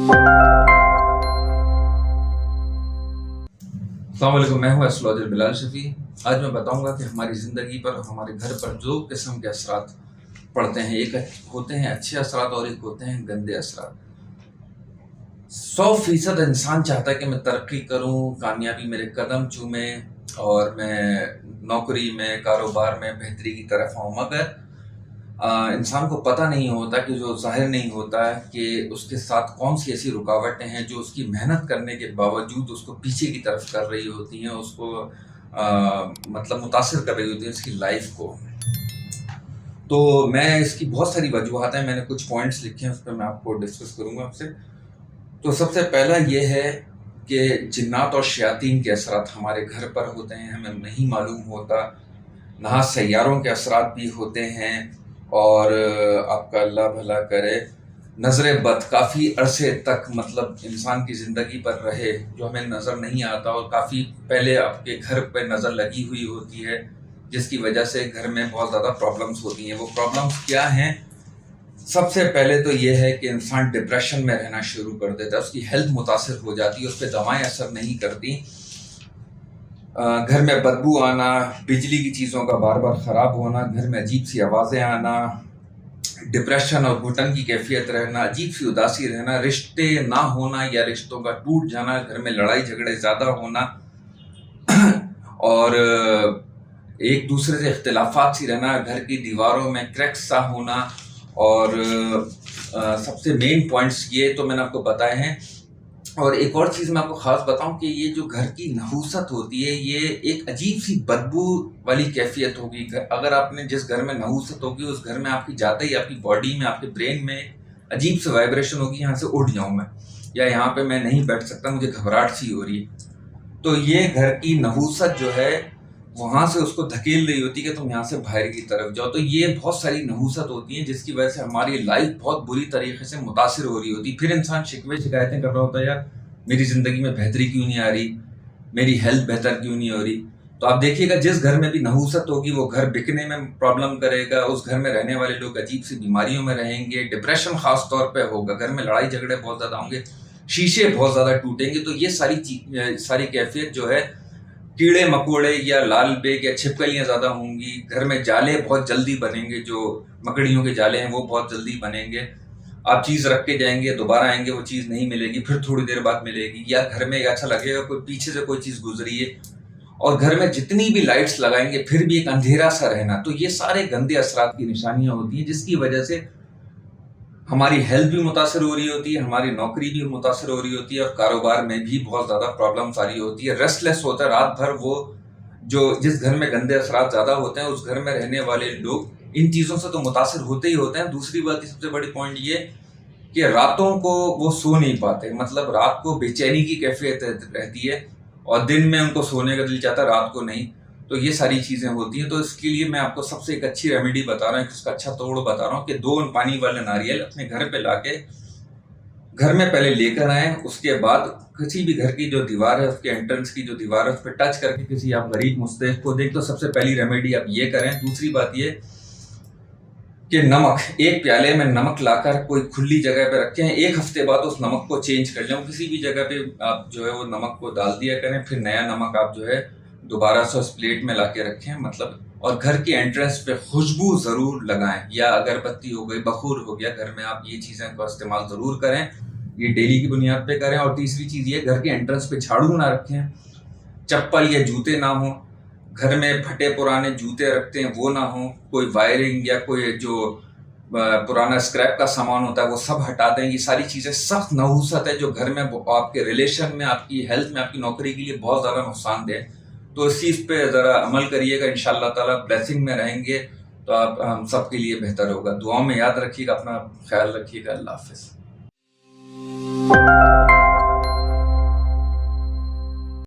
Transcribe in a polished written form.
अस्सलाम वालेकुम, मैं हूँ एस्ट्रोलॉजर बिलाल शफी। आज मैं बताऊंगा कि हमारी ज़िंदगी पर, हमारे घर पर जो किस्म के असरात पड़ते हैं, एक होते हैं अच्छे असरात और एक होते हैं गंदे असरात। 100% इंसान चाहता है कि मैं तरक्की करूं, कामयाबी मेरे कदम चूमे और मैं नौकरी में, कारोबार में बेहतरी की तरफ आऊं, मगर इंसान को पता नहीं होता कि जो ज़ाहिर नहीं होता है कि उसके साथ कौन सी ऐसी रुकावटें हैं जो उसकी मेहनत करने के बावजूद उसको पीछे की तरफ कर रही होती हैं, उसको मतलब मुतासिर कर रही होती है उसकी लाइफ को। तो मैं इसकी बहुत सारी वजूहत हैं, मैंने कुछ पॉइंट्स लिखे हैं, उस पर मैं आपको डिस्कस करूंगा आपसे। तो सबसे पहला ये है कि जिन्नात और शयातीन के असरात हमारे घर पर होते हैं, हमें नहीं मालूम होता। नहा सैयारों के असरात भी होते हैं और आपका अल्लाह भला करे नज़र बद काफ़ी अरसे तक, मतलब इंसान की ज़िंदगी पर रहे, जो हमें नज़र नहीं आता और काफ़ी पहले आपके घर पे नज़र लगी हुई होती है, जिसकी वजह से घर में बहुत ज़्यादा प्रॉब्लम्स होती हैं। वो प्रॉब्लम्स क्या हैं? सबसे पहले तो ये है कि इंसान डिप्रेशन में रहना शुरू कर देता है, उसकी हेल्थ मुतासिर हो जाती है, उस पर दवाएं असर नहीं करती। घर में बदबू आना, बिजली की चीज़ों का बार बार ख़राब होना, घर में अजीब सी आवाज़ें आना, डिप्रेशन और घुटन की कैफियत रहना, अजीब सी उदासी रहना, रिश्ते ना होना या रिश्तों का टूट जाना, घर में लड़ाई झगड़े ज़्यादा होना और एक दूसरे से इख्तिलाफात सी रहना, घर की दीवारों में क्रैक्स सा होना। और सबसे मेन पॉइंट्स ये तो मैंने आपको बताए हैं। और एक और चीज़ मैं आपको ख़ास बताऊं कि ये जो घर की नहूसत होती है, ये एक अजीब सी बदबू वाली कैफियत होगी। अगर आपने जिस घर में नहूसत होगी, उस घर में आपकी जाते ही आपकी बॉडी में, आपके ब्रेन में अजीब सी वाइब्रेशन होगी, यहाँ से उठ जाऊँ मैं, या यहाँ पे मैं नहीं बैठ सकता, मुझे घबराहट सी हो रही है। तो ये घर की नहूसत जो है वहाँ से उसको धकेल रही होती है कि तुम यहाँ से बाहर की तरफ जाओ। तो ये बहुत सारी नहूसत होती है जिसकी वजह से हमारी लाइफ बहुत बुरी तरीके से मुतासिर हो रही होती। फिर इंसान शिकवे शिकायतें कर रहा होता है, यार मेरी ज़िंदगी में बेहतरी क्यों नहीं आ रही, मेरी हेल्थ बेहतर क्यों नहीं हो रही। तो आप देखिएगा, जिस घर में भी नहूसत होगी वो घर बिकने में प्रॉब्लम करेगा, उस घर में रहने वाले लोग अजीब सी बीमारियों में रहेंगे, डिप्रेशन खास तौर पर होगा, घर में लड़ाई झगड़े बहुत ज़्यादा होंगे, शीशे बहुत ज़्यादा टूटेंगे। तो ये सारी कैफियत जो है, कीड़े मकोड़े या लाल बेग या छिपकलियाँ ज़्यादा होंगी, घर में जाले बहुत जल्दी बनेंगे, जो मकड़ियों के जाले हैं वो बहुत जल्दी बनेंगे। आप चीज़ रख के जाएंगे, दोबारा आएंगे, वो चीज़ नहीं मिलेगी, फिर थोड़ी देर बाद मिलेगी, या घर में अच्छा लगेगा कोई पीछे से कोई चीज़ गुजरी है। और घर में जितनी भी लाइट्स लगाएंगे फिर भी एक अंधेरा सा रहना। तो ये सारे गंदे असरात की निशानियाँ होती हैं, जिसकी वजह से हमारी हेल्थ भी मुतासर हो रही होती है, हमारी नौकरी भी मुतासर हो रही होती है और कारोबार में भी बहुत ज़्यादा प्रॉब्लम्स आ रही होती है। रेस्टलेस होता है रात भर। वो जो जिस घर में गंदे असरात ज़्यादा होते हैं, उस घर में रहने वाले लोग इन चीज़ों से तो मुतासर होते ही होते हैं। दूसरी बात की सबसे बड़ी पॉइंट ये कि रातों को वो सो नहीं पाते, मतलब रात को बेचैनी की कैफियत रहती है और दिन में उनको सोने का दिल चाहता है, रात को नहीं। तो ये सारी चीज़ें होती हैं। तो इसके लिए मैं आपको सबसे एक अच्छी रेमेडी बता रहा हूँ, इसका अच्छा तोड़ बता रहा हूँ कि 2 पानी वाले नारियल अपने घर पे लाके घर में पहले लेकर आए। उसके बाद किसी भी घर की जो दीवार है, उसके एंट्रेंस की जो दीवार है, उस पर टच करके किसी आप गरीब मुस्तहिक को देख। तो सबसे पहली रेमेडी आप ये करें। दूसरी बात ये कि नमक, एक प्याले में नमक लाकर कोई खुली जगह पे रखें। 1 हफ्ते बाद उस नमक को चेंज कर लें, किसी भी जगह पे आप जो है वो नमक को डाल दिया करें। फिर नया नमक आप जो है दोबारा से उस प्लेट में लाके रखें, मतलब। और घर के एंट्रेंस पे खुशबू ज़रूर लगाएं, या अगरबत्ती हो गई, बखूर हो गया, घर में आप ये चीज़ें का इस्तेमाल ज़रूर करें। ये डेली की बुनियाद पे करें। और तीसरी चीज़ ये, घर के एंट्रेंस पे झाड़ू ना रखें, चप्पल या जूते ना हो, घर में फटे पुराने जूते रखते हैं वो ना हो, कोई वायरिंग या कोई जो पुराना स्क्रैप का सामान होता है वो सब हटा दें। ये सारी चीज़ें सख्त नहूसत है जो घर में आपके रिलेशन में, आपकी हेल्थ में, आपकी नौकरी के लिए बहुत ज़्यादा नुकसानदेह। तो इस चीज़ पे ज़रा अमल करिएगा, इंशाअल्लाह ताला ब्लेसिंग में रहेंगे तो आप हम सब के लिए बेहतर होगा। दुआओं में याद रखिएगा, अपना ख्याल रखिएगा। अल्लाह हाफ़िज़।